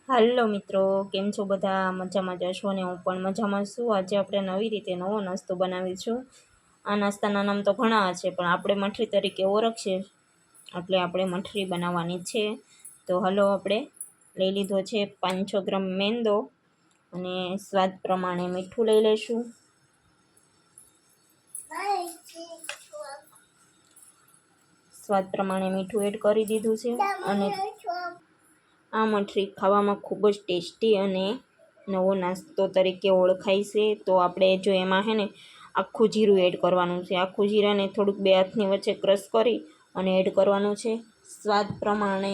હાલો મિત્રો, કેમ છો બધા? મજામાં જશો ને? હું પણ મજામાં છું. આજે આપણે નવી રીતે નવો નાસ્તો બનાવીશું. આ નાસ્તાના નામ તો ઘણા છે, પણ આપણે મઠરી તરીકે ઓળખશે એટલે આપણે મઠરી બનાવવાની છે. તો હાલો, આપણે લઈ લીધો છે 500 ગ્રામ મેંદો અને સ્વાદ પ્રમાણે મીઠું લઈ લઈશું. સ્વાદ પ્રમાણે મીઠું એડ કરી દીધું છે. અને આ મઠરી ખાવામાં ખૂબ જ ટેસ્ટી અને નવો નાસ્તો તરીકે ઓળખાય છે. તો આપણે જો એમાં ને આખું જીરું એડ કરવાનું છે. આખું જીરાને થોડુંક બે હાથની વચ્ચે ક્રશ કરી અને એડ કરવાનું છે. સ્વાદ પ્રમાણે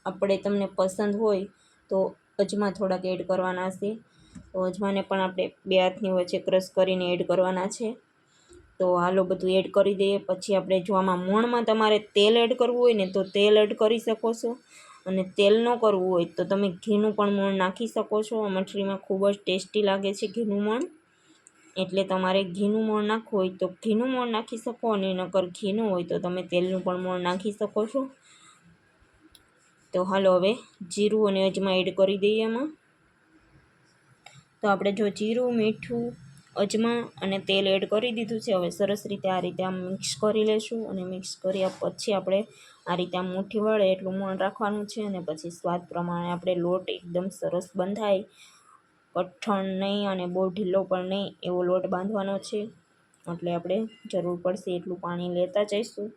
આપણે તમને પસંદ હોય તો અજમા થોડાક એડ કરવાના છે. તો અજમાને પણ આપણે બે હાથની વચ્ચે ક્રશ કરીને એડ કરવાના છે. તો હાલો બધું એડ કરી દઈએ. પછી આપણે જો આમાં મોણમાં તમારે તેલ એડ કરવું હોય ને તો તેલ એડ કરી શકો છો, અને તેલ ન કરવું હોય તો તમે ઘીનું પણ મોણ નાખી શકો છો. મઠરીમાં ખૂબ જ ટેસ્ટી લાગે છે ઘીનું મોણ, એટલે તમારે ઘીનું મોણ નાખવું હોય તો ઘીનું મોણ નાખી શકો, અને નકર ઘીનું હોય તો તમે તેલનું પણ મોણ નાખી શકો છો. તો હાલો હવે જીરું અને અજમા એડ કરી દઈએ એમાં. તો આપણે જો જીરું, મીઠું, અજમા અને તેલ એડ કરી દીધું છે. હવે સરસ રીતે આ રીતે આમ મિક્સ કરી લઈશું, અને મિક્સ કર્યા પછી આપણે આ રીતે આમ મુઠ્ઠી વળે એટલું મોણ રાખવાનું છે. અને પછી સ્વાદ પ્રમાણે આપણે લોટ એકદમ સરસ બંધાય, કઠણ નહીં અને બહુ ઢીલો પણ નહીં એવો લોટ બાંધવાનો છે. એટલે આપણે જરૂર પડશે એટલું પાણી લેતા જઈશું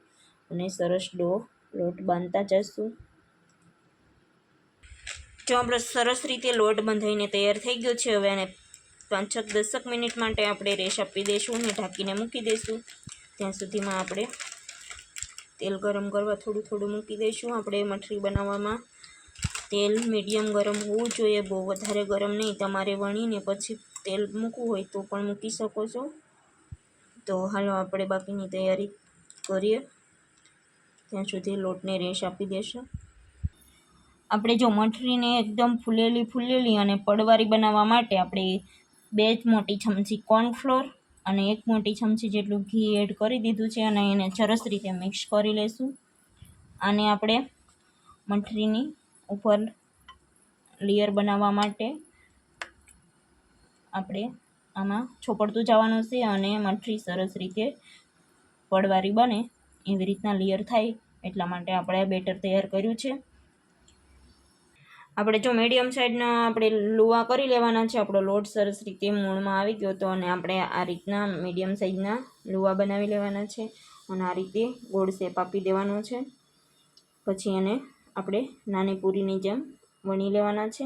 અને સરસ લોટ બાંધતા જઈશું. જો આપણો સરસ રીતે લોટ બંધાઈને તૈયાર થઈ ગયો છે. હવે એને 5-10 મિનિટ માટે આપણે રેસ્ટ આપી દઈશું અને ઢાંકીને મૂકી દઈશું. ત્યાં સુધીમાં આપણે તેલ ગરમ કરવા થોડું થોડું મૂકી દઈશું. આપણે મઠરી બનાવવામાં તેલ મીડિયમ ગરમ હોવું જોઈએ, બહુ વધારે ગરમ નહીં. તમારે વણીને પછી તેલ મૂકવું હોય તો પણ મૂકી શકો છો. તો હાલો આપણે બાકીની તૈયારી કરીએ, ત્યાં સુધી લોટને રેસ્ટ આપી દેશું. આપણે જો મઠરીને એકદમ ફૂલેલી અને પડવારી બનાવવા માટે આપણે 2 મોટી ચમચી કોર્નફ્લોર અને 1 મોટી ચમચી જેટલું ઘી એડ કરી દીધું છે, અને એને સરસ રીતે મિક્સ કરી લઈશું. આને આપણે મઠરીની ઉપર લેયર બનાવવા માટે આપણે આમાં ચોપડતું જવાનું છે, અને મઠરી સરસ રીતે પડવારી બને એવી રીતના લેયર થાય એટલા માટે આપણે બેટર તૈયાર કર્યું છે. આપણે જો મીડિયમ સાઇઝના આપણે લુવા કરી લેવાના છે. આપણો લોટ સરસ રીતે મૂળમાં આવી ગયો હતો, અને આપણે આ રીતના મીડિયમ સાઇઝના લુવા બનાવી લેવાના છે, અને આ રીતે ગોળ શેપ આપી દેવાનો છે. પછી એને આપણે નાની પૂરીની જેમ વણી લેવાના છે.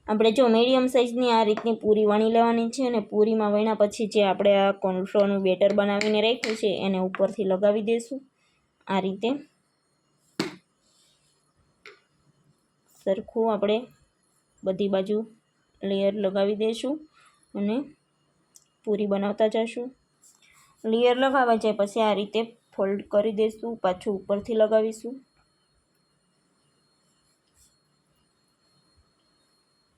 આપણે જો મીડિયમ સાઇઝની આ રીતની પૂરી વણી લેવાની છે, અને પૂરીમાં વણ્યા પછી જે આપણે આ કોર્નફ્લોરનું બેટર બનાવીને રાખ્યું છે એને ઉપરથી લગાવી દઈશું. આ રીતે સરખું આપણે બધી બાજુ લેયર લગાવી દઈશું અને પૂરી બનાવતા જઈશું. લેયર લગાવાઈ જાય પછી આ રીતે ફોલ્ડ કરી દઈશું, પાછું ઉપરથી લગાવીશું.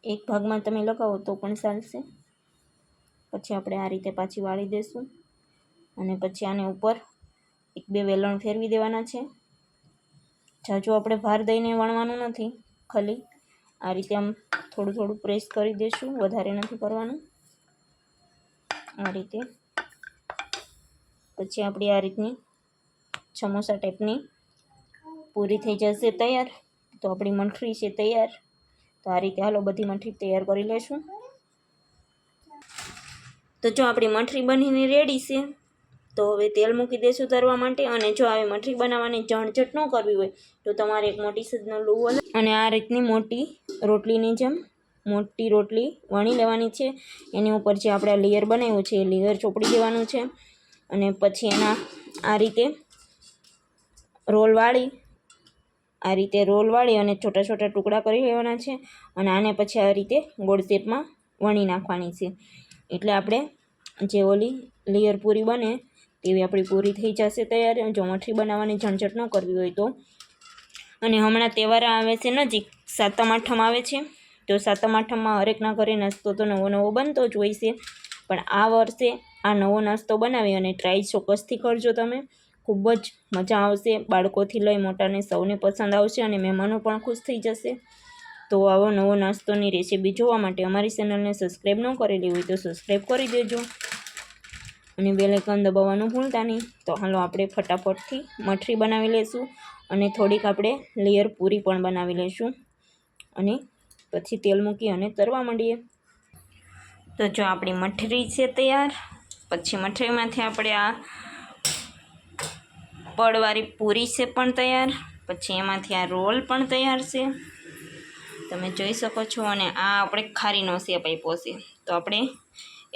એક ભાગમાં તમે લગાવો તો પણ ચાલશે. પછી આપણે આ રીતે પાછી વાળી દઈશું, અને પછી આને ઉપર 1-2 વેલણ ફેરવી દેવાના છે. જાજુ આપણે ભાર દઈને વણવાનું નથી, ખાલી આ રીતે આમ થોડું થોડું પ્રેસ કરી દઈશું, વધારે નથી કરવાનું. આ રીતે પછી આપણી આ રીતની સમોસા ટાઈપની પૂરી થઈ જશે તૈયાર. તો આપણી મઠરી છે તૈયાર. તો આ રીતે હાલો બધી મઠરી તૈયાર કરી લઈશું. તો જો આપણી મઠરી બનીને રેડી છે, તો હવે તેલ મૂકી દઈશું તળવા માટે. અને જો આવી મઠરી બનાવવાની ઝણઝટ ન કરવી હોય તો તમારે એક મોટી સાઈઝનો લુવો અને આ રીતની મોટી રોટલીની જેમ મોટી રોટલી વણી લેવાની છે. એની ઉપર જે આપણે લેયર બનાવ્યું છે એ લેયર ચોપડી દેવાનું છે, અને પછી એના આ રીતે રોલ વાળી અને છોટા છોટા ટુકડા કરી લેવાના છે, અને આને પછી આ રીતે ગોળ શેપમાં વણી નાખવાની છે. એટલે આપણે જે ઓલી લેયર પૂરી બને તેવી આપણી પૂરી થઈ જશે તૈયાર. જો મઠરી બનાવવાની ઝંઝટ ન કરવી હોય તો. અને હમણાં તહેવાર આવે છે નજીક, સાતમ આઠમ આવે છે. તો સાતમ આઠમમાં હરેકના ઘરે નાસ્તો તો નવો નવો બનતો જ હોય છે, પણ આ વર્ષે આ નવો નાસ્તો બનાવી અને ટ્રાય ચોક્કસથી કરજો તમે. ખૂબ જ મજા આવશે, બાળકોથી લઈ મોટાને સૌને પસંદ આવશે અને મહેમાનો પણ ખુશ થઈ જશે। તો આવો નવો નાસ્તોની રેસીપી જોવા માટે અમારી ચેનલને સબસ્ક્રાઈબ ન કરેલી હોય તો સબસ્ક્રાઈબ કરી દેજો અને બેલ આઇકન દબાવવાનું ભૂલતા નહીં। તો હાલો આપણે ફટાફટથી મઠરી બનાવી લઈશું અને થોડીક આપણે લેયર પૂરી પણ બનાવી લઈશું અને પછી તેલ મૂકી અને તરવા માંડીએ। તો જો આપણી મઠરી છે તૈયાર। પછી મઠરીમાંથી આપણે આ પડવાળી પૂરી છે પણ તૈયાર। પછી એમાંથી આ રોલ પણ તૈયાર છે, તમે જોઈ શકો છો। અને આ આપણે ખારીનો શેપ આપ્યો છે। તો આપણે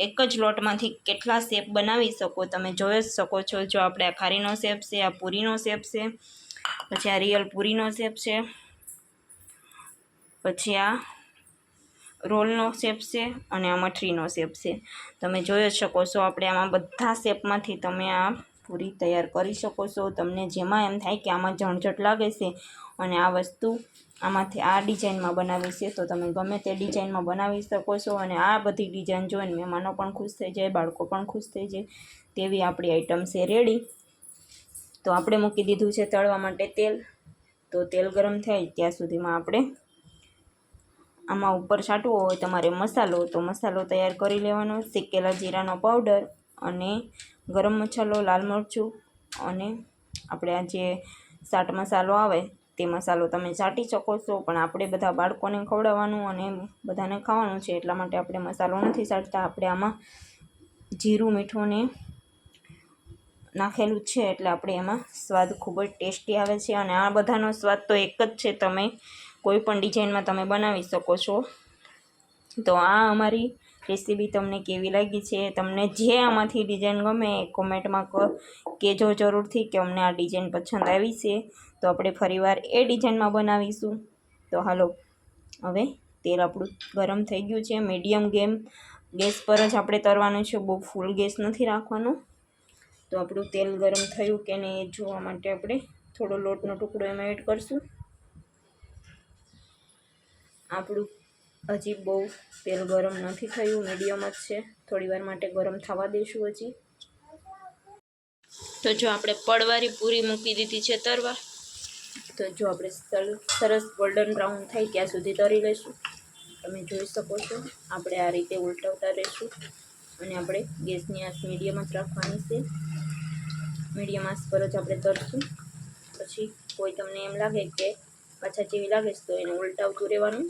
એક જ લોટમાંથી કેટલા શેપ બનાવી શકો તમે જોઈ જ શકો છો। જો આપણે આ ખારીનો શેપ છે, આ પૂરીનો શેપ છે, પછી આ રિયલ પૂરીનો શેપ છે, પછી આ રોલનો શેપ છે અને આ મઠરીનો શેપ છે। તમે જોઈ જ શકો છો। આપણે આમાં બધા શેપમાંથી તમે આ પૂરી તૈયાર કરી શકો છો। તમને જેમાં એમ થાય કે આમાં ઝણઝટ લાગે છે અને આ વસ્તુ આમાંથી આ ડિઝાઇનમાં બનાવી છે તો તમે ગમે તે ડિઝાઇનમાં બનાવી શકો છો। અને આ બધી ડિઝાઇન જોઈને મહેમાનો પણ ખુશ થઈ જાય, બાળકો પણ ખુશ થઈ જાય તેવી આપણી આઈટમ છે રેડી। તો આપણે મૂકી દીધું છે તળવા માટે તેલ। તો તેલ ગરમ થાય ત્યાં સુધીમાં આપણે આમાં ઉપર છાંટવો હોય તમારે મસાલો તો મસાલો તૈયાર કરી લેવાનો। શેકેલા જીરાનો પાવડર અને ગરમ મસાલો, લાલ મરચું અને આપણે આ જે ચાટ મસાલો આવે તે મસાલો તમે ચાટી શકો છો, પણ આપણે બધા બાળકોને ખવડાવવાનું અને બધાને ખાવાનું છે એટલા માટે આપણે મસાલો નથી ચાટતા। આપણે આમાં જીરું, મીઠું ને નાખેલું છે એટલે આપણે એમાં સ્વાદ ખૂબ જ ટેસ્ટી આવે છે। અને આ બધાનો સ્વાદ તો એક જ છે, તમે કોઈ પણ ડિઝાઇનમાં તમે બનાવી શકો છો। તો આ અમારી રેસીપી તમને કેવી લાગી છે, તમને જે આમાંથી ડિઝાઇન ગમે એ કોમેન્ટમાં કહેજો જરૂરથી કે અમને આ ડિઝાઇન પસંદ આવી છે તો આપણે ફરીવાર એ ડિઝાઇનમાં બનાવીશું। તો હાલો હવે તેલ આપણું ગરમ થઈ ગયું છે। મીડિયમ ગેસ પર જ આપણે તરવાનું છે, બહુ ફૂલ ગેસ નથી રાખવાનો। તો આપણું તેલ ગરમ થયું કે નહીં એ જોવા માટે આપણે થોડો લોટનો ટુકડો એમાં એડ કરશું। આપણું હજી બહુ તેલ ગરમ નથી થયું, મીડિયમ જ છે, થોડી વાર માટે ગરમ થવા દઈશું હજી। તો જો આપણે પડવાળી પૂરી મૂકી દીધી છે તરવા। તો જો આપણે સરસ ગોલ્ડન બ્રાઉન થાય ત્યાં સુધી તરી લઈશું। તમે જોઈ શકો છો આપણે આ રીતે ઉલટાવતા રહીશું અને આપણે ગેસની આંચ મીડિયમ જ રાખવાની છે। મીડિયમ આંચ પર જ આપણે તરશું। પછી કોઈ તમને એમ લાગે કે પાછા જેવી લાગે તો એને ઉલટાવતું રહેવાનું।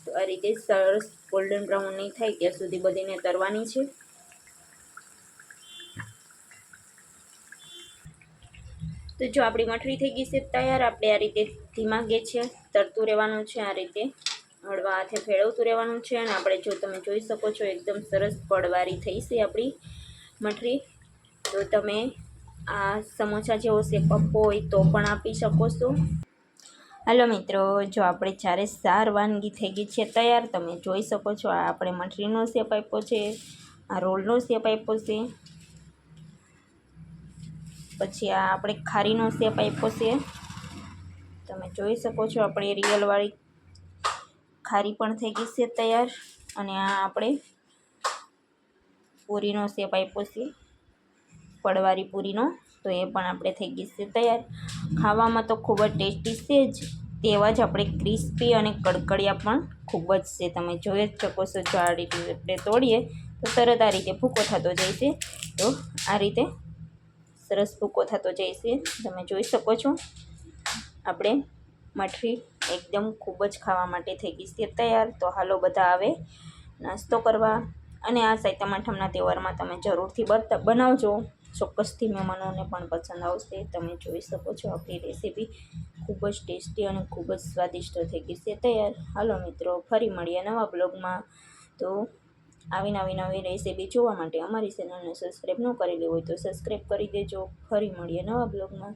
તો આ રીતે સરસ ગોલ્ડન બ્રાઉન નહીં થાય ત્યાં સુધી બધીને તરવાની છે। તો જો આપણી મઠરી થઈ ગઈ છે તૈયાર। આપણે આ રીતે ધીમા ગેસે તરતું રહેવાનું છે, આ રીતે હળવા હાથે ફેરવતું રહેવાનું છે। અને આપણે જો તમે જોઈ શકો છો એકદમ સરસ પડવાળી થઈ છે આપણી મઠરી। તો તમે આ સમોસા જેવો શેપ આપવો હોય તો પણ આપી શકો છો। હાલો મિત્રો, જો આપણે 4 વાનગી થઈ ગઈ છે તૈયાર। તમે જોઈ શકો છો આ આપણે મઠરીનો શેપ આપ્યો છે, આ રોલનો શેપ આપ્યો છે, પછી આ આપણે ખારીનો શેપ આપ્યો છે, તમે જોઈ શકો છો આપણે રિયલવાળી ખારી પણ થઈ ગઈ છે તૈયાર। અને આ આપણે પૂરીનો શેપ આપ્યો છે, પડવાળી પૂરીનો, તો એ પણ આપણે થઈ ગઈ છે તૈયાર। ખાવામાં તો ખૂબ જ ટેસ્ટી છે જ, તેવા જ આપણે ક્રિસ્પી અને કડકડિયા પણ ખૂબ જ છે। તમે જોઈ જ શકો છો જો આ રીતે આપણે તોડીએ તો તરત આ રીતે ભૂકો થતો જાય છે। તો આ રીતે સરસ ભૂકો થતો જાય છે, તમે જોઈ શકો છો। આપણે મઠરી એકદમ ખૂબ જ ખાવા માટે થઈ ગઈ છે તૈયાર। તો હાલો બધા આવે નાસ્તો કરવા અને આ સાતમ આઠમના તહેવારમાં તમે જરૂરથી બનાવજો, ચોક્કસથી મહેમાનોને પણ પસંદ આવશે। તમે જોઈ શકો છો આપણી રેસીપી ખૂબ જ ટેસ્ટી અને ખૂબ જ સ્વાદિષ્ટ થઈ ગઈ છે તૈયાર। હાલો મિત્રો ફરી મળીએ નવા બ્લોગમાં। તો આવી નવી રેસીપી જોવા માટે અમારી ચેનલને સબસ્ક્રાઈબ ન કરેલી હોય તો સબસ્ક્રાઈબ કરી દેજો। ફરી મળીએ નવા બ્લોગમાં।